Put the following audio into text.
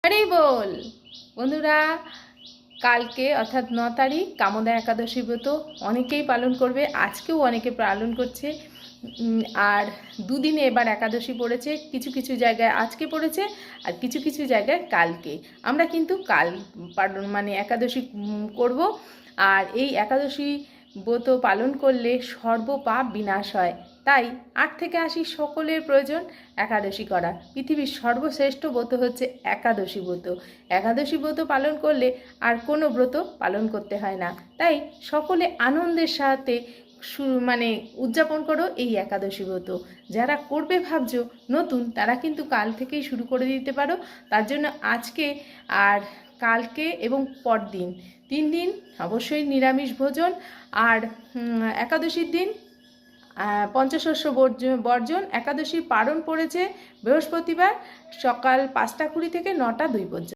আরে বল বন্ধুরা, কালকে অর্থাৎ 9 তারিখ কামোদা একাদশী ব্রত অনেকেই পালন করবে, আজকেও অনেকে পালন করছে। আর দুদিনে এবার একাদশী পড়েছে, কিছু কিছু জায়গায় আজকে পড়েছে আর কিছু কিছু জায়গায় কালকে। আমরা কিন্তু কাল মানে একাদশী করব। আর এই একাদশী ব্রত পালন করলে সর্বপাপ বিনাশ হয়। তাই 8 থেকে 80 সকলের প্রয়োজন একাদশী করা। পৃথিবীর সর্বশ্রেষ্ঠ ব্রত হচ্ছে একাদশী ব্রত। একাদশী ব্রত পালন করলে আর কোনো ব্রত পালন করতে হয় না। তাই সকলে আনন্দের সাথে মানে উদযাপন করো এই একাদশী ব্রত। যারা করবে ভাবছো নতুন, তারা কিন্তু কাল থেকেই শুরু করে দিতে পারো। তার জন্য আজকে আর কালকে এবং পরদিন 3 দিন অবশ্যই নিরামিষ ভোজন। আর একাদশীর দিন পঞ্চশস্য বর্জন। একাদশীর পারণ পড়েছে বৃহস্পতিবার সকাল 5টা 20 থেকে 9টা 2 পর্যন্ত।